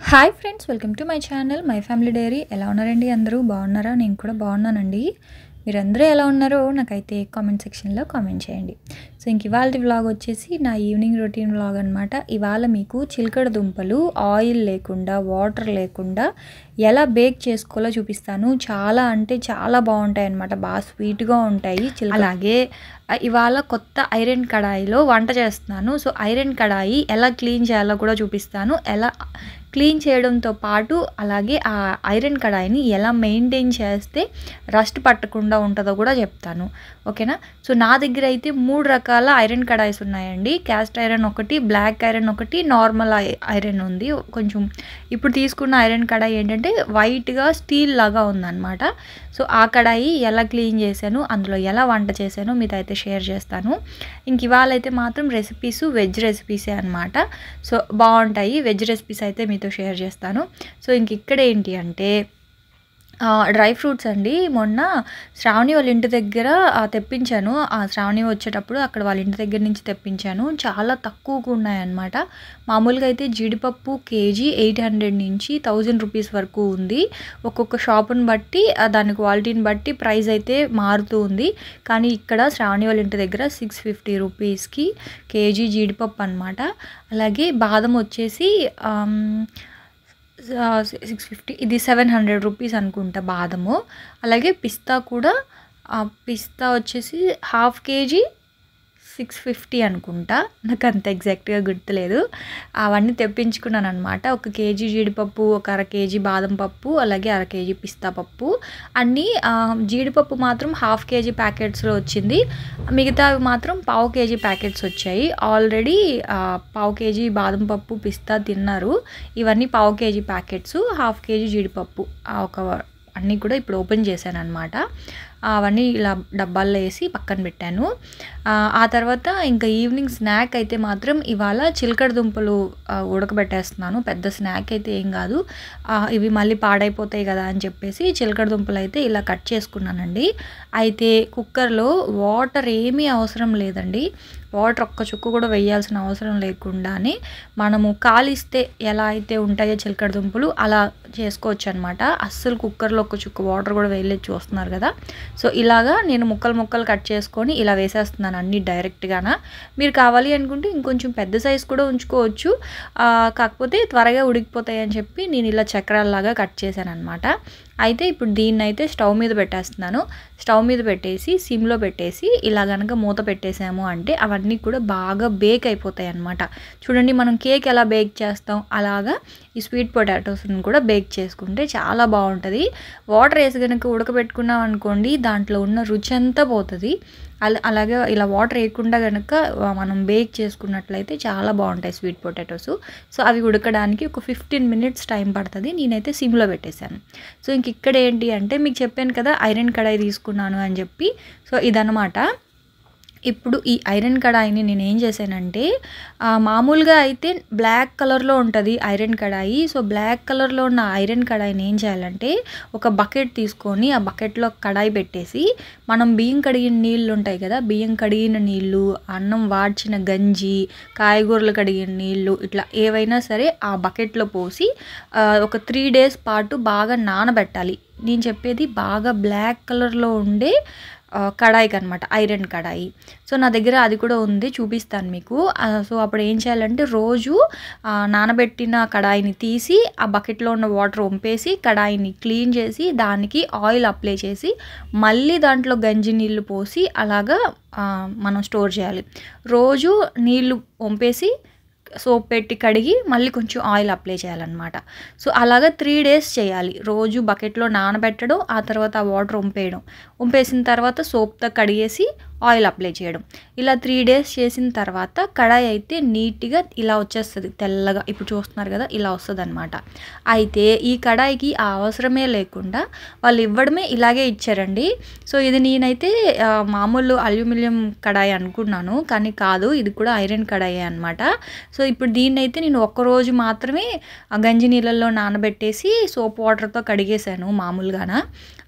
Hi friends, welcome to my channel my family dairy. ఎలా ఉన్నారండి? అందరూ బాగున్నారా? నేను కూడా బాగున్నానండి. మీరందరూ ఎలా ఉన్నారో నాకైతే కామెంట్ సెక్షన్లో కామెంట్ చేయండి. సో ఇంక ఇవాళ వ్లాగ్ వచ్చేసి నా ఈవినింగ్ రొటీన్ వ్లాగ్ అనమాట. ఇవాళ మీకు చిలకడ దుంపలు ఆయిల్ లేకుండా, వాటర్ లేకుండా ఎలా బేక్ చేసుకోవాలో చూపిస్తాను. చాలా అంటే చాలా బాగుంటాయి అనమాట, బాగా స్వీట్గా ఉంటాయి. అలాగే ఇవాళ కొత్త ఐరన్ కడాయిలో వంట చేస్తున్నాను. సో ఐరన్ కడాయి ఎలా క్లీన్ చేయాలో కూడా చూపిస్తాను. ఎలా క్లీన్ చేయడంతో పాటు అలాగే ఆ ఐరన్ కడాయిని ఎలా మెయింటైన్ చేస్తే రస్ట్ పట్టకుండా ఉంటుందో కూడా చెప్తాను. ఓకేనా? సో నా దగ్గర అయితే 3 రకాల ఐరన్ కడాయిస్ ఉన్నాయండి. క్యాస్ట్ ఐరన్ ఒకటి, బ్లాక్ ఐరన్ ఒకటి, నార్మల్ ఐరన్ ఉంది. కొంచెం ఇప్పుడు తీసుకున్న ఐరన్ కడాయి ఏంటంటే వైట్గా స్టీల్ లాగా ఉందన్నమాట. సో ఆ కడాయి ఎలా క్లీన్ చేశాను, అందులో ఎలా వంట చేశాను మీతో అయితే షేర్ చేస్తాను. ఇంక ఇవాళ అయితే మాత్రం రెసిపీస్ వెజ్ రెసిపీసే అనమాట. సో బాగుంటాయి వెజ్ రెసిపీస్ అయితే మీతో షేర్ చేస్తాను. సో ఇంక ఇక్కడ ఏంటి అంటే డ్రై ఫ్రూట్స్ అండి. మొన్న శ్రావణి వాళ్ళ ఇంటి దగ్గర తెప్పించాను. ఆ శ్రావణి వచ్చేటప్పుడు అక్కడ వాళ్ళ ఇంటి దగ్గర నుంచి తెప్పించాను. చాలా తక్కువగా ఉన్నాయన్నమాట. మామూలుగా అయితే జీడిపప్పు కేజీ 800 నుంచి 1000 రూపీస్ వరకు ఉంది. ఒక్కొక్క షాపుని బట్టి దాని క్వాలిటీని బట్టి ప్రైస్ అయితే మారుతూ ఉంది. కానీ ఇక్కడ శ్రావణి వాళ్ళ ఇంటి దగ్గర 650 రూపీస్కి కేజీ జీడిపప్పు అనమాట. అలాగే బాదం వచ్చేసి 650, ఇది 700 రూపీస్ అనుకుంటా బాదము. అలాగే పిస్తా కూడా, పిస్తా వచ్చేసి హాఫ్ కేజీ 650 అనుకుంటా, నాకు అంత ఎగ్జాక్ట్గా గుర్తులేదు. అవన్నీ తెప్పించుకున్నాను అనమాట. 1 కేజీ జీడిపప్పు, 1/2 కేజీ బాదం పప్పు, అలాగే 1/2 కేజీ పిస్తా పప్పు. అన్నీ జీడిపప్పు మాత్రం హాఫ్ కేజీ ప్యాకెట్స్లో వచ్చింది. మిగతావి మాత్రం పావు కేజీ ప్యాకెట్స్ వచ్చాయి. ఆల్రెడీ పావు కేజీ బాదం పప్పు, పిస్తా తిన్నారు. ఇవన్నీ పావు కేజీ ప్యాకెట్స్, హాఫ్ కేజీ జీడిపప్పు అన్నీ కూడా ఇప్పుడు ఓపెన్ చేశాను అనమాట. అవన్నీ ఇలా డబ్బాల్లో వేసి పక్కన పెట్టాను. ఆ తర్వాత ఇంకా ఈవినింగ్ స్నాక్ అయితే మాత్రం ఇవాళ చిలకడ దుంపలు ఉడకబెట్టేస్తున్నాను. పెద్ద స్నాక్ అయితే ఏం కాదు, ఇవి మళ్ళీ పాడైపోతాయి కదా అని చెప్పేసి చిలకడ దుంపలు అయితే ఇలా కట్ చేసుకున్నానండి. అయితే కుక్కర్లో వాటర్ ఏమీ అవసరం లేదండి. వాటర్ ఒక్క చుక్క కూడా వేయాల్సిన అవసరం లేకుండానే మనము కాలిస్తే ఎలా అయితే ఉంటాయో చిలకడ దుంపలు అలా చేసుకోవచ్చు అనమాట. అస్సలు కుక్కర్లో ఒక్క చుక్క వాటర్ కూడా వేయలేదు, చూస్తున్నారు కదా. సో ఇలాగా నేను ముక్కలు కట్ చేసుకొని ఇలా వేసేస్తున్నాను అన్నీ డైరెక్ట్గానా. మీరు కావాలి అనుకుంటే ఇంకొంచెం పెద్ద సైజు కూడా ఉంచుకోవచ్చు, కాకపోతే త్వరగా ఉడికిపోతాయి అని చెప్పి నేను ఇలా చక్రాల్లాగా కట్ చేశాను అనమాట. అయితే ఇప్పుడు దీన్ని అయితే స్టవ్ మీద పెట్టేస్తున్నాను. స్టవ్ మీద పెట్టేసి సిమ్లో పెట్టేసి ఇలా కనుక మూత పెట్టేసాము అంటే అవన్నీ కూడా బాగా బేక్ అయిపోతాయి అన్నమాట. చూడండి, మనం కేక్ ఎలా బేక్ చేస్తాం అలాగా ఈ స్వీట్ పొటాటోస్ని కూడా బేక్ చేసుకుంటే చాలా బాగుంటుంది. వాటర్ వేసి కనుక ఉడకబెట్టుకున్నాం అనుకోండి దాంట్లో ఉన్న రుచి అంతా పోతుంది. అలాగే ఇలా వాటర్ వేయకుండా కనుక మనం బేక్ చేసుకున్నట్లయితే చాలా బాగుంటాయి స్వీట్ పొటాటోస్. సో అవి ఉడకడానికి ఒక 15 మినిట్స్ టైం పడుతుంది. నేనైతే సిమ్లో పెట్టేశాను. సో ఇంక ఇక్కడ ఏంటి అంటే మీకు చెప్పాను కదా ఐరన్ కడాయి తీసుకున్నాను అని చెప్పి. సో ఇదనమాట. ఇప్పుడు ఈ ఐరన్ కడాయిని నేను ఏం చేశానంటే, మామూలుగా అయితే బ్లాక్ కలర్లో ఉంటుంది ఐరన్ కడాయి. సో బ్లాక్ కలర్లో ఉన్న ఐరన్ కడాయిని ఏం చేయాలంటే ఒక బకెట్ తీసుకొని ఆ బకెట్లో కడాయి పెట్టేసి మనం బియ్యం కడిగిన నీళ్ళు ఉంటాయి కదా, బియ్యం కడిగిన నీళ్ళు, అన్నం వాడ్చిన గంజి, కాయగూరలు కడిగిన నీళ్ళు, ఇట్లా ఏవైనా సరే ఆ బకెట్లో పోసి ఒక 3 days పాటు బాగా నానబెట్టాలి. నేను చెప్పేది బాగా బ్లాక్ కలర్లో ఉండే కడాయికి అనమాట, ఐరన్ కడాయి. సో నా దగ్గర అది కూడా ఉంది, చూపిస్తాను మీకు. సో అప్పుడు ఏం చేయాలంటే రోజు నానబెట్టిన కడాయిని తీసి ఆ బకెట్లో ఉన్న వాటర్ వంపేసి కడాయిని క్లీన్ చేసి దానికి ఆయిల్ అప్లై చేసి మళ్ళీ దాంట్లో గంజి నీళ్ళు పోసి అలాగా మనం స్టోర్ చేయాలి. రోజు నీళ్ళు వంపేసి సోప్ పెట్టి కడిగి మళ్ళీ కొంచెం ఆయిల్ అప్లై చేయాలన్నమాట. సో అలాగా 3 days చేయాలి. రోజు బకెట్లో నానబెట్టడం, ఆ తర్వాత ఆ వాటర్ వంపేసిన తర్వాత సోప్తో కడిగేసి ఆయిల్ అప్లై చేయడం. ఇలా 3 days చేసిన తర్వాత కడాయి అయితే నీట్గా ఇలా వచ్చేస్తుంది, తెల్లగా. ఇప్పుడు చూస్తున్నారు కదా, ఇలా వస్తుంది అనమాట. అయితే ఈ కడాయికి ఆ అవసరమే లేకుండా వాళ్ళు ఇవ్వడమే ఇలాగే ఇచ్చారండి. సో ఇది నేనైతే మామూలు అల్యూమినియం కడాయి అనుకున్నాను, కానీ కాదు, ఇది కూడా ఐరన్ కడాయి అనమాట. సో ఇప్పుడు దీన్ని అయితే నేను ఒక్కరోజు మాత్రమే గంజి నీళ్ళల్లో నానబెట్టేసి సోప్ వాటర్తో కడిగేశాను మామూలుగాన,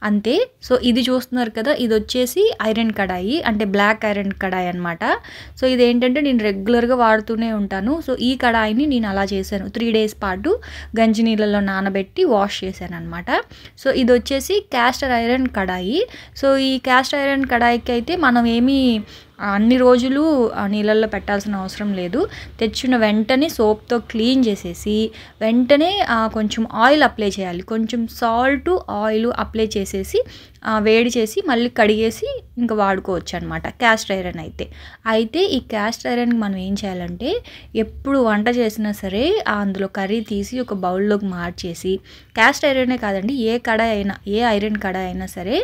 అంతే. సో ఇది చూస్తున్నారు కదా, ఇది వచ్చేసి ఐరన్ కడాయి. అంటే అంటే బ్లాక్ ఐరన్ కడాయి అనమాట. సో ఇదేంటంటే నేను రెగ్యులర్గా వాడుతూనే ఉంటాను. సో ఈ కడాయిని నేను అలా చేశాను, 3 డేస్ పాటు గంజి నీళ్ళలో నానబెట్టి వాష్ చేశాను అనమాట. సో ఇది వచ్చేసి క్యాస్టర్ ఐరన్ కడాయి. సో ఈ క్యాస్ట్ ఐరన్ కడాయికి అయితే మనం ఏమీ అన్ని రోజులు నీళ్ళల్లో పెట్టాల్సిన అవసరం లేదు. తెచ్చిన వెంటనే సోప్తో క్లీన్ చేసేసి వెంటనే కొంచెం ఆయిల్ అప్లై చేయాలి. కొంచెం సాల్ట్ ఆయిల్ అప్లై చేసేసి వేడి చేసి మళ్ళీ కడిగేసి ఇంకా వాడుకోవచ్చు అనమాట క్యాస్ట్ ఐరన్ అయితే ఈ క్యాస్ట్ ఐరన్కి మనం ఏం చేయాలంటే ఎప్పుడు వంట చేసినా సరే అందులో కర్రీ తీసి ఒక బౌల్లోకి మార్చేసి, క్యాస్ట్ ఐరనే కాదండి, ఏ కడాయి అయినా, ఏ ఐరన్ కడాయి అయినా సరే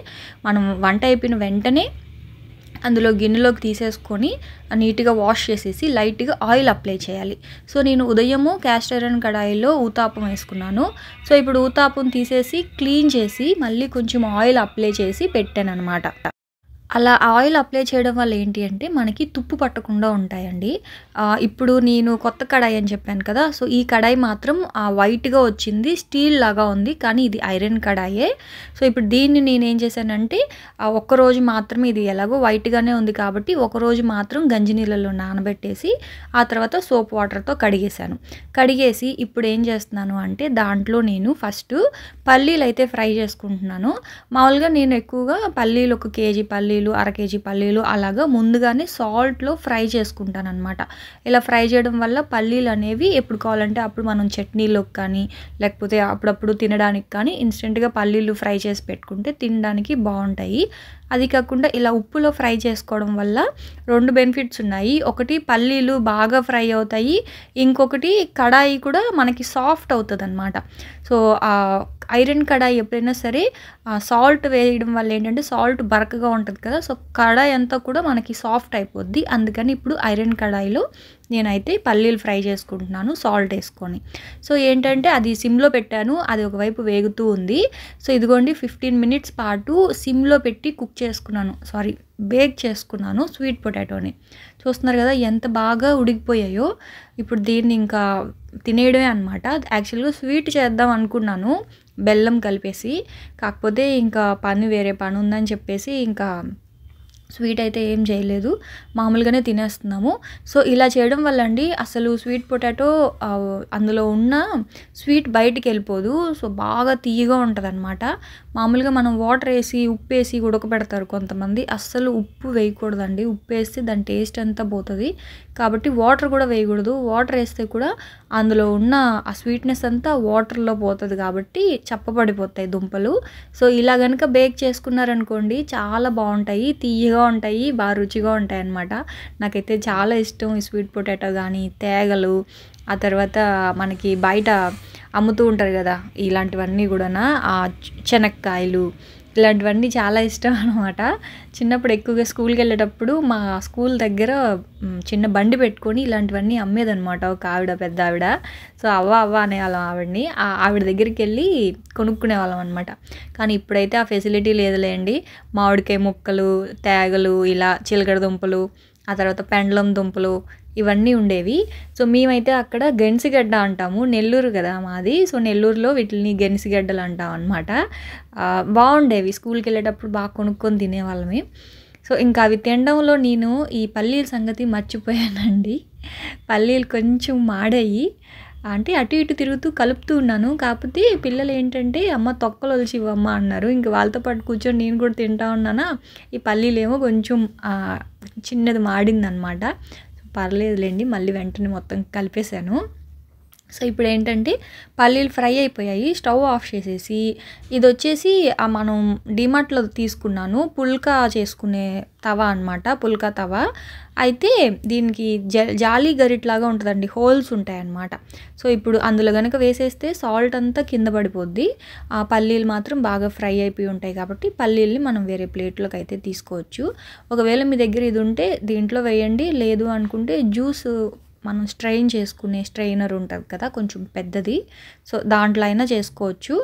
మనం వంట అయిపోయిన వెంటనే అందులో గిన్నెలోకి తీసేసుకొని నీట్గా వాష్ చేసేసి లైట్గా ఆయిల్ అప్లై చేయాలి. సో నేను ఉదయము క్యాస్ట్ ఐరన్ కడాయిలో ఊతాపం వేసుకున్నాను. సో ఇప్పుడు ఊతాపం తీసేసి క్లీన్ చేసి మళ్ళీ కొంచెం ఆయిల్ అప్లై చేసి పెట్టాను అనమాట. అలా ఆయిల్ అప్లై చేయడం వల్ల ఏంటి అంటే మనకి తుప్పు పట్టకుండా ఉంటాయండి. ఇప్పుడు నేను కొత్త కడాయి అని చెప్పాను కదా, సో ఈ కడాయి మాత్రం వైట్గా వచ్చింది, స్టీల్ లాగా ఉంది, కానీ ఇది ఐరన్ కడాయే. సో ఇప్పుడు దీన్ని నేనేం చేశానంటే ఒక్కరోజు మాత్రమే, ఇది ఎలాగో వైట్గానే ఉంది కాబట్టి ఒకరోజు మాత్రం గంజి నీళ్ళలో నానబెట్టేసి ఆ తర్వాత సోప్ వాటర్తో కడిగేసి ఇప్పుడు ఏం చేస్తున్నాను అంటే దాంట్లో నేను ఫస్ట్ పల్లీలు అయితే ఫ్రై చేసుకుంటున్నాను. మామూలుగా నేను ఎక్కువగా పల్లీలు 1 కేజీ పల్లీలు, 1/2 కేజీ పల్లీలు అలాగా ముందుగానే సాల్ట్లో ఫ్రై చేసుకుంటాను అనమాట. ఇలా ఫ్రై చేయడం వల్ల పల్లీలు అనేవి ఎప్పుడు కావాలంటే అప్పుడు మనం చట్నీలోకి కానీ లేకపోతే అప్పుడప్పుడు తినడానికి కానీ ఇన్స్టెంట్గా పల్లీలు ఫ్రై చేసి పెట్టుకుంటే తినడానికి బాగుంటాయి. అది కాకుండా ఇలా ఉప్పులో ఫ్రై చేసుకోవడం వల్ల 2 బెనిఫిట్స్ ఉన్నాయి. ఒకటి పల్లీలు బాగా ఫ్రై అవుతాయి, ఇంకొకటి కడాయి కూడా మనకి సాఫ్ట్ అవుతుంది అనమాట. సో ఐరన్ కడాయి ఎప్పుడైనా సరే సాల్ట్ వేయడం వల్ల ఏంటంటే సాల్ట్ బరకగా ఉంటుంది కదా, సో కడాయి అంతా కూడా మనకి సాఫ్ట్ అయిపోద్ది. అందుకని ఇప్పుడు ఐరన్ కడాయిలో నేనైతే పల్లీలు ఫ్రై చేసుకుంటున్నాను సాల్ట్ వేసుకొని. సో ఏంటంటే అది సిమ్లో పెట్టాను, అది ఒకవైపు వేగుతూ ఉంది. సో ఇదిగోండి 15 మినిట్స్ పాటు సిమ్లో పెట్టి బేక్ చేసుకున్నాను స్వీట్ పొటాటోని. చూస్తున్నారు కదా ఎంత బాగా ఉడికిపోయాయో. ఇప్పుడు దీన్ని ఇంకా తినేయడమే అనమాట. యాక్చువల్గా స్వీట్ చేద్దాం అనుకున్నాను బెల్లం కలిపేసి, కాకపోతే ఇంకా వేరే పని ఉందని చెప్పేసి ఇంకా స్వీట్ అయితే ఏం చేయలేదు, మామూలుగానే తినేస్తున్నాము. సో ఇలా చేయడం వల్ల అండి అసలు స్వీట్ పొటాటో అందులో ఉన్న స్వీట్ బయటికి వెళ్ళిపోదు. సో బాగా తీయగా ఉంటుంది అనమాట. మామూలుగా మనం వాటర్ వేసి ఉప్పు వేసి ఉడకబెడతారు కొంతమంది, అస్సలు ఉప్పు వేయకూడదండి. ఉప్పు వేస్తే దాని టేస్ట్ అంతా పోతుంది. కాబట్టి వాటర్ కూడా వేయకూడదు. వాటర్ వేస్తే కూడా అందులో ఉన్న ఆ స్వీట్నెస్ అంతా వాటర్లో పోతుంది కాబట్టి చప్పబడిపోతాయి దుంపలు. సో ఇలా కనుక బేక్ చేసుకున్నారనుకోండి చాలా బాగుంటాయి, తీయగా ఉంటాయి, బాగా రుచిగా ఉంటాయి అన్నమాట. నాకైతే చాలా ఇష్టం ఈ స్వీట్ పొటాటో కానీ తేగలు, ఆ తర్వాత మనకి బయట అమ్ముతూ ఉంటారు కదా ఇలాంటివన్నీ కూడా, చెనక్కాయలు ఇలాంటివన్నీ చాలా ఇష్టం అనమాట. చిన్నప్పుడు ఎక్కువగా స్కూల్కి వెళ్ళేటప్పుడు మా స్కూల్ దగ్గర చిన్న బండి పెట్టుకొని ఇలాంటివన్నీ అమ్మేదనమాట ఒక ఆవిడ, పెద్ద ఆవిడ. సో అవ్వ అనేవాళ్ళం ఆవిడని. ఆవిడ దగ్గరికి వెళ్ళి కొనుక్కునే వాళ్ళం అనమాట. కానీ ఇప్పుడైతే ఆ ఫెసిలిటీ లేదులేండి. మామిడికాయ ముక్కలు, తేగలు, ఇలా చిలకడ దుంపలు, ఆ తర్వాత పెండలం దుంపలు ఇవన్నీ ఉండేవి. సో మేమైతే అక్కడ గెన్సిగడ్డ అంటాము, నెల్లూరు కదా మాది. సో నెల్లూరులో వీటిని గెన్సిగడ్డలు అంటాం అనమాట. బాగుండేవి, స్కూల్కి వెళ్ళేటప్పుడు బాగా కొనుక్కొని తినేవాళ్ళమే. సో ఇంకా అవి తినడంలో నేను ఈ పల్లీల సంగతి మర్చిపోయానండి. పల్లీలు కొంచెం మాడాయి, అంటే అటు ఇటు తిరుగుతూ కలుపుతూ ఉన్నాను. కాకపోతే పిల్లలు ఏంటంటే అమ్మ తొక్కలు వలిచి ఇవ్వమ్మ అన్నారు. ఇంక వాళ్ళతో పాటు కూర్చొని నేను కూడా తింటా ఉన్నానా. ఈ పల్లీలేమో కొంచెం చిన్నది మాడిందనమాట. పర్లేదులేండి, మళ్ళీ వెంటనే మొత్తం కలిపేశాను. సో ఇప్పుడు ఏంటంటే పల్లీలు ఫ్రై అయిపోయాయి, స్టవ్ ఆఫ్ చేసేసి ఇది వచ్చేసి మనం డిమార్ట్లో తీసుకున్నాను పుల్కా చేసుకునే తవా అనమాట, పుల్కా తవా. అయితే దీనికి జాలీ గరిట్లాగా ఉంటుందండి, హోల్స్ ఉంటాయన్నమాట. సో ఇప్పుడు అందులో కనుక వేసేస్తే సాల్ట్ అంతా కింద పడిపోద్ది. ఆ పల్లీలు మాత్రం బాగా ఫ్రై అయిపోయి ఉంటాయి కాబట్టి పల్లీల్ని మనం వేరే ప్లేట్లోకి అయితే తీసుకోవచ్చు. ఒకవేళ మీ దగ్గర ఇది ఉంటే దీంట్లో వేయండి, లేదు అనుకుంటే జ్యూస్ మనం స్ట్రెయిన్ చేసుకునే స్ట్రెయినర్ ఉంటుంది కదా కొంచెం పెద్దది, సో దాంట్లో అయినా చేసుకోవచ్చు.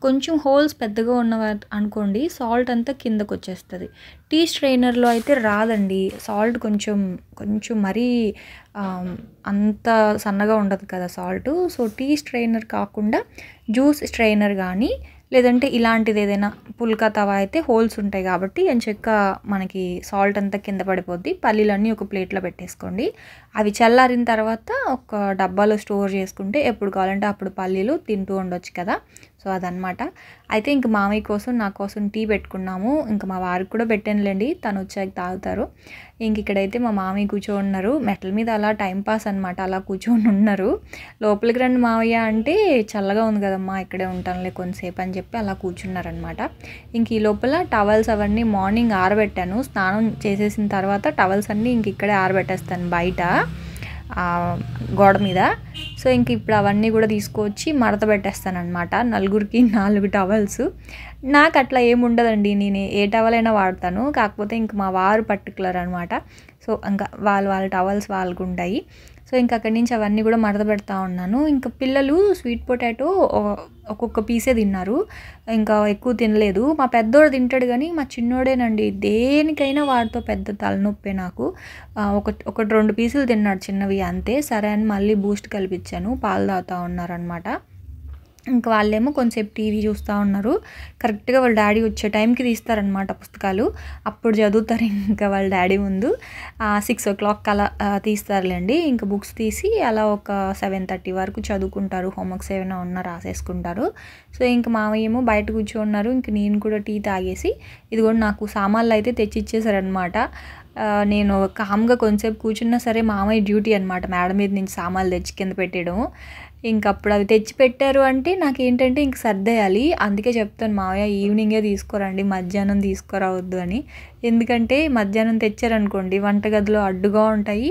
కొంచెం హోల్స్ పెద్దగా ఉన్నవి అనుకోండి సాల్ట్ అంతా కిందకు వచ్చేస్తుంది. టీ స్ట్రెయినర్లో అయితే రాదండి సాల్ట్, కొంచెం మరీ అంత సన్నగా ఉండదు కదా సాల్ట్. సో టీ స్ట్రెయినర్ కాకుండా జ్యూస్ స్ట్రెయినర్ కానీ లేదంటే ఇలాంటిది ఏదైనా పుల్కా తవా అయితే హోల్స్ ఉంటాయి కాబట్టి ఎంచక్కా మనకి సాల్ట్ అంతా కింద పడిపోద్ది. పల్లీలన్నీ ఒక ప్లేట్లో పెట్టేసుకోండి. అవి చల్లారిన తర్వాత ఒక డబ్బాలో స్టోర్ చేసుకుంటే ఎప్పుడు కావాలంటే అప్పుడు పల్లీలు తింటూ ఉండొచ్చు కదా. సో అదనమాట. అయితే ఇంక మామయ్య కోసం నా కోసం టీ పెట్టుకున్నాము. ఇంక మా వారికి కూడా పెట్టానులేండి, తను వచ్చాక తాగుతారు. ఇంక ఇక్కడైతే మా మామయ్య కూర్చొని ఉన్నారు మెట్ల మీద, అలా టైంపాస్ అనమాట, అలా కూర్చొని ఉన్నారు. లోపలికి రండి మామయ్య అంటే చల్లగా ఉంది కదమ్మా ఇక్కడే ఉంటానులే కొంతసేపు అని చెప్పి అలా కూర్చున్నారనమాట. ఇంక ఈ లోపల టవల్స్ అవన్నీ మార్నింగ్ ఆరబెట్టాను. స్నానం చేసేసిన తర్వాత టవల్స్ అన్నీ ఇంక ఇక్కడే ఆరబెట్టేస్తాను బయట గోడ మీద. సో ఇంక ఇప్పుడు అవన్నీ కూడా తీసుకొచ్చి మడత పెట్టేస్తాను అనమాట. నలుగురికి 4 టవల్స్. నాకు అట్లా ఏముండదండి, నేను ఏ టవల్ అయినా వాడతాను. కాకపోతే ఇంక మా వారు పర్టికులర్ అనమాట. సో ఇంకా వాళ్ళ టవల్స్ వాళ్ళకు ఉంటాయి. సో ఇంక అక్కడి నుంచి అవన్నీ కూడా మడత పెడతా ఉన్నాను. ఇంకా పిల్లలు స్వీట్ పొటాటో ఒక్కొక్క పీసే తిన్నారు, ఇంకా ఎక్కువ తినలేదు. మా పెద్దోడు తింటాడు కానీ మా చిన్నోడేనండి దేనికైనా వాడితో పెద్ద తలనొప్పే నాకు. ఒకటి 2 పీసులు తిన్నాడు చిన్నవి అంతే. సరే అని మళ్ళీ బూస్ట్ కలిపించాను, పాలు తాగుతూ ఉన్నారనమాట. ఇంకా వాళ్ళేమో కొంచెంసేపు టీవీ చూస్తూ ఉన్నారు. కరెక్ట్గా వాళ్ళ డాడీ వచ్చే టైంకి తీస్తారనమాట పుస్తకాలు, అప్పుడు చదువుతారు ఇంకా వాళ్ళ డాడీ ముందు. 6 o'clock అలా తీస్తారులేండి. ఇంకా బుక్స్ తీసి అలా ఒక 7:30 వరకు చదువుకుంటారు, హోంవర్క్స్ ఏమైనా ఉన్నా రాసేసుకుంటారు. సో ఇంక మామయ్య ఏమో బయట కూర్చోన్నారు. ఇంక నేను కూడా టీ తాగేసి ఇదిగోండి నాకు సామాన్లు అయితే తెచ్చి ఇచ్చేసారనమాట. నేను కామ్గా కొంచెంసేపు కూర్చున్నా సరే మామయ్య డ్యూటీ అనమాట మేడ మీద నుంచి సామాన్లు తెచ్చి కింద పెట్టేయడం. ఇంకప్పుడు అవి తెచ్చి పెట్టారు అంటే నాకేంటంటే ఇంక సర్దేయాలి. అందుకే చెప్తాను మావయ్య ఈవినింగే తీసుకురండి, మధ్యాహ్నం తీసుకురావద్దు అని. ఎందుకంటే మధ్యాహ్నం తెచ్చారనుకోండి వంటగదిలో అడ్డుగా ఉంటాయి,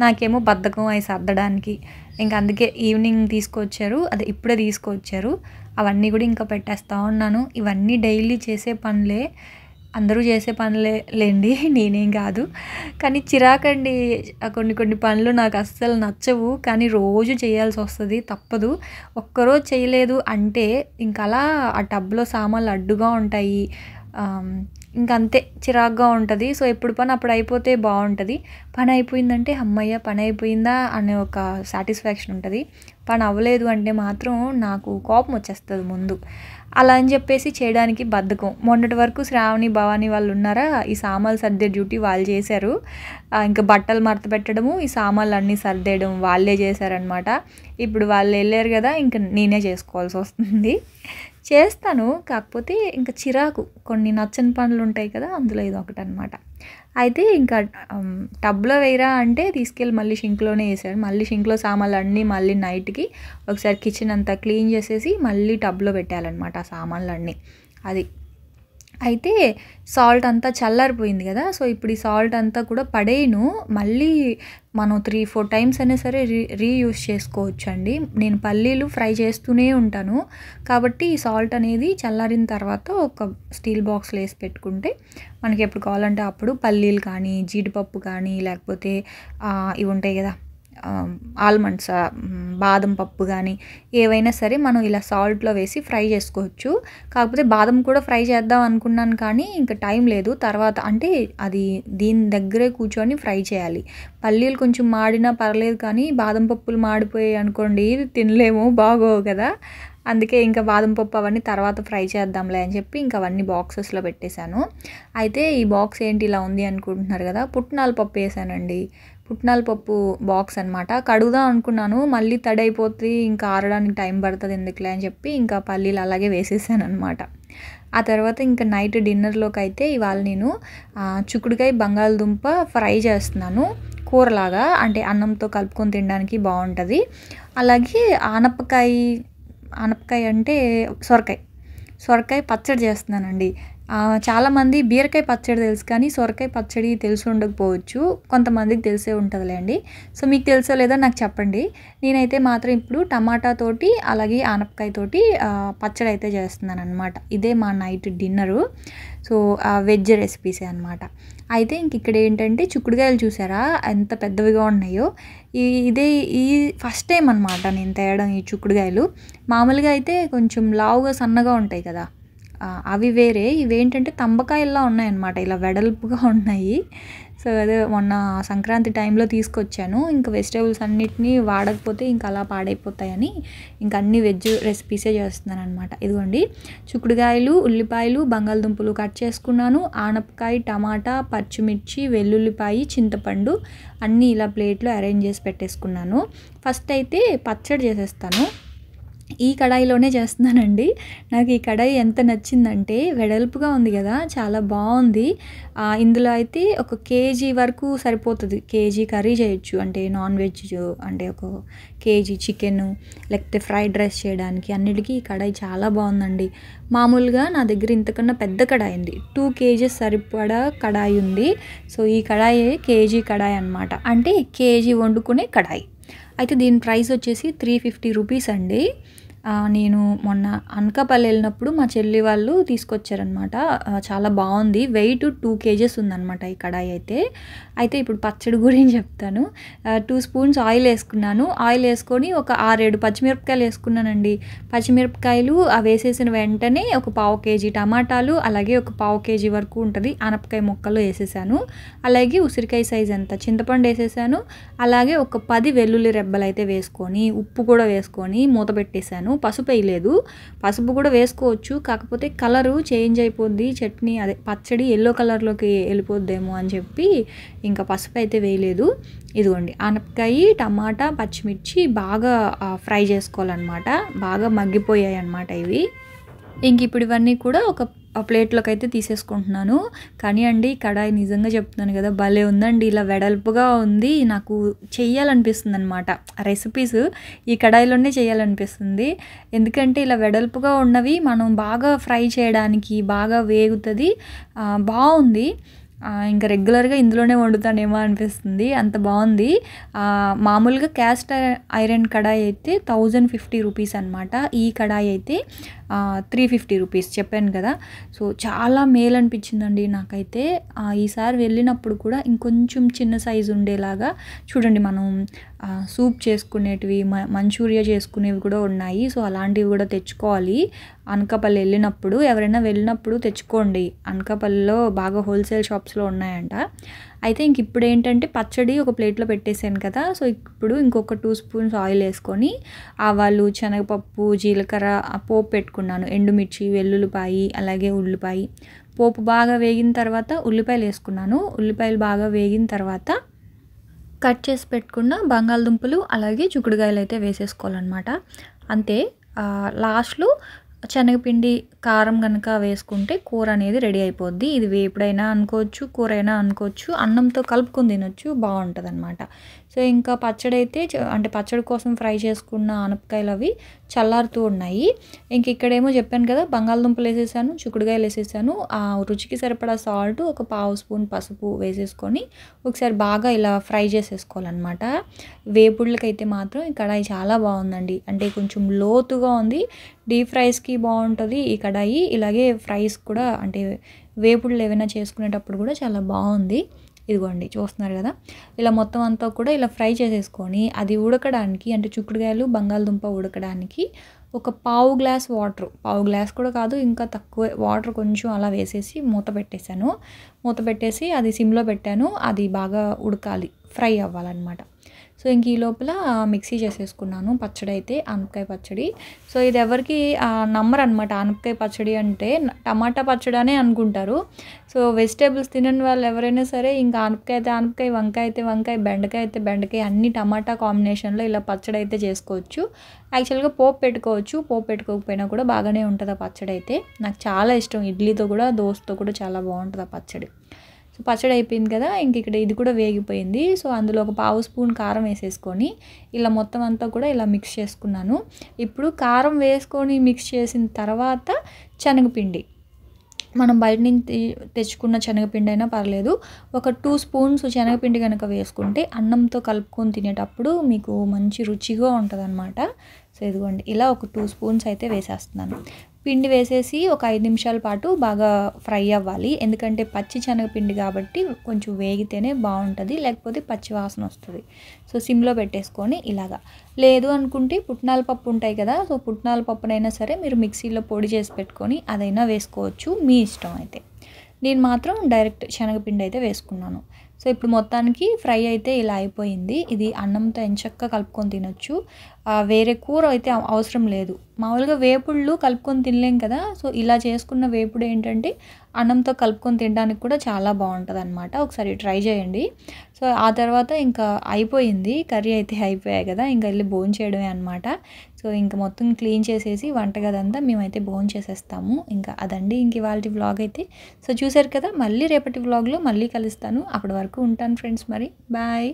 నాకేమో బద్ధకం అవి సర్దడానికి. ఇంకా అందుకే ఈవినింగ్ తీసుకొచ్చారు, అదే ఇప్పుడే తీసుకొచ్చారు. అవన్నీ కూడా ఇంకా పెట్టేస్తూ ఉన్నాను. ఇవన్నీ డైలీ చేసే పనులే, అందరూ చేసే పనులే లేండి, నేనేం కాదు. కానీ చిరాకండి, కొన్ని పనులు నాకు అస్సలు నచ్చవు, కానీ రోజు చేయాల్సి వస్తుంది, తప్పదు. ఒక్కరోజు చేయలేదు అంటే ఇంక అలా ఆ టబ్లో సామాన్లు అడ్డుగా ఉంటాయి, ఇంకంతే చిరాగ్గా ఉంటుంది. సో ఎప్పుడు పని అప్పుడు అయిపోతే బాగుంటుంది. పని అయిపోయిందంటే అమ్మయ్య పని అయిపోయిందా అనే ఒక సాటిస్ఫాక్షన్ ఉంటుంది. పని అవ్వలేదు అంటే మాత్రం నాకు కోపం వచ్చేస్తుంది ముందు. అలా అని చెప్పేసి చేయడానికి బద్ధకం. మొన్నటి వరకు శ్రావణి భవానీ వాళ్ళు ఉన్నారా, ఈ సామాన్లు సర్దే డ్యూటీ వాళ్ళు చేశారు. ఇంకా బట్టలు మడత పెట్టడము, ఈ సామాన్లు అన్నీ సర్దేయడం వాళ్ళే చేశారనమాట. ఇప్పుడు వాళ్ళు వెళ్ళారు కదా, ఇంక నేనే చేసుకోవాల్సి వస్తుంది. చేస్తాను, కాకపోతే ఇంకా చిరాకు, కొన్ని నచ్చని పనులు ఉంటాయి కదా, అందులో ఇది ఒకటి అనమాట. అయితే ఇంకా టబ్లో వేయరా అంటే తీసుకెళ్ళి మళ్ళీ షింక్లోనే వేసాడు. మళ్ళీ షింక్లో సామాన్లు అన్నీ మళ్ళీ నైట్కి ఒకసారి కిచెన్ అంతా క్లీన్ చేసేసి మళ్ళీ టబ్లో పెట్టాలన్నమాట ఆ సామాన్లు అన్నీ. అది అయితే సాల్ట్ అంతా చల్లారిపోయింది కదా, సో ఇప్పుడు ఈ సాల్ట్ అంతా కూడా పడేయను, మళ్ళీ మనం 3-4 టైమ్స్ అయినా సరే రీయూస్ చేసుకోవచ్చు అండి. నేను పల్లీలు ఫ్రై చేస్తూనే ఉంటాను కాబట్టి ఈ సాల్ట్ అనేది చల్లారిన తర్వాత ఒక స్టీల్ బాక్స్లో వేసి పెట్టుకుంటే మనకి ఎప్పుడు కావాలంటే అప్పుడు పల్లీలు కానీ, జీడిపప్పు కానీ, లేకపోతే ఇవి ఉంటాయి కదా ఆల్మండ్స్, బాదం పప్పు కానీ ఏవైనా సరే మనం ఇలా సాల్ట్లో వేసి ఫ్రై చేసుకోవచ్చు. కాకపోతే బాదం కూడా ఫ్రై చేద్దాం అనుకున్నాను కానీ ఇంకా టైం లేదు. తర్వాత అంటే అది దీని దగ్గరే కూర్చొని ఫ్రై చేయాలి. పల్లీలు కొంచెం మాడినా పర్లేదు కానీ బాదం పప్పులు మాడిపోయాయి అనుకోండి తినలేము, బాగోవు కదా. అందుకే ఇంకా బాదం పప్పు అవన్నీ తర్వాత ఫ్రై చేద్దాంలే అని చెప్పి ఇంకా అవన్నీ బాక్సెస్లో పెట్టేశాను. అయితే ఈ బాక్స్ ఏంటి ఇలా ఉంది అనుకుంటున్నారు కదా, పుట్నాల పప్పు వేసానండి. పుట్నాల పప్పు బాక్స్ అనమాట. కడుగుదాం అనుకున్నాను, మళ్ళీ తడైపోతుంది, ఇంకా ఆరడానికి టైం పడుతుంది ఎందుకులే అని చెప్పి ఇంకా పల్లీలు అలాగే వేసేసాను అనమాట. ఆ తర్వాత ఇంకా నైట్ డిన్నర్లోకి అయితే ఇవాళ నేను చిక్కుడుకాయ బంగాళదుంప ఫ్రై చేస్తున్నాను కూరలాగా, అంటే అన్నంతో కలుపుకొని తినడానికి బాగుంటుంది. అలాగే ఆనపకాయ అంటే సొరకాయ పచ్చడి చేస్తున్నానండి. చాలామంది బీరకాయ పచ్చడి తెలుసు కానీ సొరకాయ పచ్చడి తెలిసి ఉండకపోవచ్చు, కొంతమందికి తెలిసే ఉంటుందిలేండి. సో మీకు తెలుసో లేదో నాకు చెప్పండి. నేనైతే మాత్రం ఇప్పుడు టమాటాతోటి అలాగే ఆనపకాయతోటి పచ్చడి అయితే చేస్తున్నాను అనమాట. ఇదే మా నైట్ డిన్నరు. సో వెజ్ రెసిపీసే అనమాట. అయితే ఇంక ఇక్కడ ఏంటంటే చిక్కుడుకాయలు చూసారా ఎంత పెద్దవిగా ఉన్నాయో, ఈ ఫస్ట్ టైం అనమాట నేను తేయడం ఈ చిక్కుడుకాయలు. మామూలుగా అయితే కొంచెం లావుగా సన్నగా ఉంటాయి కదా, అవి వేరే. ఇవేంటంటే తంబకాయల్లా ఉన్నాయన్నమాట. ఇలా వెడల్పుగా ఉన్నాయి. సో, అదే మొన్న సంక్రాంతి టైంలో తీసుకొచ్చాను. ఇంక వెజిటబుల్స్ అన్నిటిని వాడకపోతే ఇంక అలా పాడైపోతాయని ఇంక అన్ని వెజ్ రెసిపీసే చేస్తున్నానన్నమాట. ఇదిగోండి చిక్కుడుకాయలు, ఉల్లిపాయలు, బంగాళదుంపలు కట్ చేసుకున్నాను. ఆనపకాయ, టమాటా, పచ్చిమిర్చి, వెల్లుల్లిపాయ, చింతపండు అన్నీ ఇలా ప్లేట్లో అరేంజ్ చేసి పెట్టేసుకున్నాను. ఫస్ట్ అయితే పచ్చడి చేసేస్తాను. ఈ కడాయిలోనే చేస్తున్నానండి. నాకు ఈ కడాయి ఎంత నచ్చిందంటే వెడల్పుగా ఉంది కదా, చాలా బాగుంది. ఇందులో అయితే ఒక కేజీ వరకు సరిపోతుంది. కేజీ కర్రీ చేయొచ్చు. అంటే నాన్ వెజ్, అంటే ఒక కేజీ చికెను లేకపోతే ఫ్రైడ్ రైస్ చేయడానికి అన్నిటికీ ఈ కడాయి చాలా బాగుందండి. మామూలుగా నా దగ్గర ఇంతకన్నా పెద్ద కడాయి ఉంది. 2 కేజీస్ సరిపడా కడాయి ఉంది. సో ఈ కడాయి కేజీ కడాయి అనమాట. అంటే కేజీ వండుకునే కడాయి. అయితే దీని ప్రైస్ వచ్చేసి 350 రూపీస్ అండి. నేను మొన్న అనకాపల్లి వెళ్ళినప్పుడు మా చెల్లి వాళ్ళు తీసుకొచ్చారనమాట. చాలా బాగుంది. వెయిట్ 2 కేజెస్ ఉందన్నమాట ఈ కడాయి అయితే ఇప్పుడు పచ్చడి గురించి చెప్తాను. 2 స్పూన్స్ ఆయిల్ వేసుకున్నాను. ఆయిల్ వేసుకొని ఒక 6-7 పచ్చిమిరపకాయలు వేసుకున్నానండి. పచ్చిమిరపకాయలు వేసేసిన వెంటనే ఒక 1/2 కేజీ టమాటాలు, అలాగే ఒక 1/2 కేజీ వరకు ఉంటుంది ఆనపకాయ ముక్కలు వేసేసాను. అలాగే ఉసిరికాయ సైజ్ అంత చింతపండు వేసేసాను. అలాగే ఒక 10 వెల్లుల్లి రెబ్బలు అయితే వేసుకొని ఉప్పు కూడా వేసుకొని మూత పెట్టేశాను. పసుపు వేయలేదు. పసుపు కూడా వేసుకోవచ్చు, కాకపోతే కలరు చేంజ్ అయిపోద్ది. చట్నీ అదే పచ్చడి ఎల్లో కలర్లోకి వెళ్ళిపోద్దేమో అని చెప్పి ఇంకా పసుపు అయితే వేయలేదు. ఇదిగోండి ఆనపకాయ, టమాటా, పచ్చిమిర్చి బాగా ఫ్రై చేసుకోవాలన్నమాట. బాగా మగ్గిపోయాయి అన్నమాట ఇవి. ఇంక ఇప్పుడు ఇవన్నీ కూడా ఒక ప్లేట్లోకి అయితే తీసేసుకుంటున్నాను. కానీ అండి కడాయి నిజంగా చెప్తున్నాను కదా, భలే ఉందండి. ఇలా వెడల్పుగా ఉంది. నాకు చెయ్యాలనిపిస్తుంది అనమాట. రెసిపీస్ ఈ కడాయిలోనే చేయాలనిపిస్తుంది. ఎందుకంటే ఇలా వెడల్పుగా ఉన్నవి మనం బాగా ఫ్రై చేయడానికి బాగా వేగుతుంది. బాగుంది. ఇంకా రెగ్యులర్గా ఇందులోనే వండుతానేమో అనిపిస్తుంది, అంత బాగుంది. మామూలుగా క్యాస్ట్ ఐరన్ కడాయి అయితే 1050 రూపీస్ అనమాట. ఈ కడాయి అయితే 350 రూపీస్ చెప్పాను కదా. సో చాలా మేలు అనిపించిందండి నాకైతే. ఈసారి వెళ్ళినప్పుడు కూడా ఇంకొంచెం చిన్న సైజు ఉండేలాగా చూడండి. మనం సూప్ చేసుకునేటివి, మంచూరియా చేసుకునేవి కూడా ఉన్నాయి. సో అలాంటివి కూడా తెచ్చుకోవాలి. అనకాపల్లి వెళ్ళినప్పుడు ఎవరైనా వెళ్ళినప్పుడు తెచ్చుకోండి. అనకాపల్లిలో బాగా హోల్సేల్ షాప్స్లో ఉన్నాయంట. అయితే ఇంక ఇప్పుడు ఏంటంటే పచ్చడి ఒక ప్లేట్లో పెట్టేసాను కదా. సో ఇప్పుడు ఇంకొక 2 స్పూన్స్ ఆయిల్ వేసుకొని ఆవాలు, శనగపప్పు, జీలకర్ర పోపు పెట్టుకున్నాను. ఎండుమిర్చి, వెల్లుల్లిపాయ, అలాగే ఉల్లిపాయ. పోపు బాగా వేగిన తర్వాత ఉల్లిపాయలు వేసుకున్నాను. ఉల్లిపాయలు బాగా వేగిన తర్వాత కట్ చేసి పెట్టుకున్న బంగాళదుంపలు అలాగే చిక్కుడుకాయలు అయితే వేసేసుకోవాలన్నమాట. అంతే. లాస్ట్లో శనగపిండి, కారం కనుక వేసుకుంటే కూర అనేది రెడీ అయిపోద్ది. ఇది వేపుడైనా అనుకోవచ్చు, కూర అయినా అనుకోవచ్చు, అన్నంతో కలుపుకొని తినొచ్చు, బాగుంటుంది అనమాట. సో ఇంకా పచ్చడి అయితే అంటే పచ్చడి కోసం ఫ్రై చేసుకున్న ఆనపకాయలు అవి చల్లారుతూ ఉన్నాయి. ఇంక ఇక్కడేమో చెప్పాను కదా, బంగాళదుంపలు వేసేసాను, చిక్కుడుకాయలు వేసేసాను. రుచికి సరిపడా సాల్ట్, ఒక 1/2 స్పూన్ పసుపు వేసేసుకొని ఒకసారి బాగా ఇలా ఫ్రై చేసేసుకోవాలన్నమాట. వేపుళ్ళకైతే మాత్రం ఈ కడాయి చాలా బాగుందండి. అంటే కొంచెం లోతుగా ఉంది. డీప్ ఫ్రైస్కి బాగుంటుంది ఈ కడాయి. ఇలాగే ఫ్రైస్ కూడా అంటే వేపుళ్ళు ఏమైనా చేసుకునేటప్పుడు కూడా చాలా బాగుంది. ఇదిగోండి చూస్తున్నారు కదా, ఇలా మొత్తం అంతా కూడా ఇలా ఫ్రై చేసేసుకొని అది ఉడకడానికి అంటే చిక్కుడుకాయలు, బంగాళదుంప ఉడకడానికి ఒక 1/2 గ్లాస్ వాటర్, 1/2 గ్లాస్ కూడా కాదు ఇంకా తక్కువే వాటర్ కొంచెం అలా వేసేసి మూత పెట్టేశాను. మూత పెట్టేసి అది సిమ్లో పెట్టాను. అది బాగా ఉడకాలి, ఫ్రై అవ్వాలన్నమాట. సో ఇంక ఈ లోపల మిక్సీ చేసేసుకున్నాను పచ్చడి అయితే, ఆనపకాయ పచ్చడి. సో ఇది ఎవరికి నమ్మరు అనమాట. ఆనపకాయ పచ్చడి అంటే టమాటా పచ్చడి అనే అనుకుంటారు. సో వెజిటేబుల్స్ తినని వాళ్ళు ఎవరైనా సరే ఇంకా ఆనపకాయ అయితే ఆనపకాయ, వంకాయ అయితే వంకాయ, బెండకాయ అయితే బెండకాయ, అన్ని టమాటా కాంబినేషన్లో ఇలా పచ్చడి అయితే చేసుకోవచ్చు. యాక్చువల్గా పోపు పెట్టుకోవచ్చు, పోపు పెట్టుకోకపోయినా కూడా బాగానే ఉంటుంది ఆ పచ్చడి అయితే. నాకు చాలా ఇష్టం. ఇడ్లీతో కూడా, దోశతో కూడా చాలా బాగుంటుంది ఆ పచ్చడి. సో పచ్చడి అయిపోయింది కదా, ఇంక ఇక్కడ ఇది కూడా వేగిపోయింది. సో అందులో ఒక 1/2 స్పూన్ కారం వేసేసుకొని ఇలా మొత్తం అంతా కూడా ఇలా మిక్స్ చేసుకున్నాను. ఇప్పుడు కారం వేసుకొని మిక్స్ చేసిన తర్వాత శనగపిండి, మనం బయట నుంచి తెచ్చుకున్న శనగపిండి అయినా పర్లేదు. ఒక 2 స్పూన్స్ శనగపిండి కనుక వేసుకుంటే అన్నంతో కలుపుకొని తినేటప్పుడు మీకు మంచి రుచిగా ఉంటుంది అనమాట. సో ఇదిగోండి ఇలా ఒక 2 స్పూన్స్ అయితే వేసేస్తున్నాను. పిండి వేసేసి ఒక 5 నిమిషాల పాటు బాగా ఫ్రై అవ్వాలి. ఎందుకంటే పచ్చి శనగపిండి కాబట్టి కొంచెం వేగితేనే బావుంటది. లేకపోతే పచ్చి వాసన వస్తది. సో, సిమ్‌లో పెట్టేసుకొని ఇలాగా. లేదు అనుకుంటే పుట్నాల పప్పు ఉంటాయి కదా! సో, పుట్నాల పప్పునైనా సరే మీరు మిక్సీలో పొడి చేసి పెట్టుకొని అదైనా వేసుకోవచ్చు. మీ ఇష్టం అయితే. నేను మాత్రం డైరెక్ట్ శనగపిండి అయితే వేసుకున్నాను. సో, ఇప్పుడు మొత్తానికి ఫ్రై అయితే ఇలా అయిపోయింది. ఇది అన్నంతో ఎంచక్కా కలుపుకొని తినొచ్చు. వేరే కూర అయితే అవసరం లేదు. మామూలుగా వేపుళ్ళు కలుపుకొని తినలేం కదా! సో, ఇలా చేసుకున్న వేపుడు ఏంటంటే అన్నంతో కలుపుకొని తినడానికి కూడా చాలా బావుంటదనమాట. ఒకసారి ట్రై చేయండి. సో, ఆ తర్వాత ఇంకా అయిపోయింది. కర్రీ అయితే అయిపోయాయి కదా! ఇంక ఎళ్లి భోంచేయడమే అనమాట. సో, ఇంక మొత్తం క్లీన్ చేసేసి వంటగదంతా మేమైతే భోంచేసేస్తాము. ఇంకా అదండి ఇంక ఇవాల్టి వ్లాగ్ అయితే. సో, చూసారు కదా! మళ్ళీ రేపటి వ్లాగ్‌లో మళ్ళీ కలుస్తాను. అప్పటి వరకు ఉంటాను ఫ్రెండ్స్ మరి. బాయ్.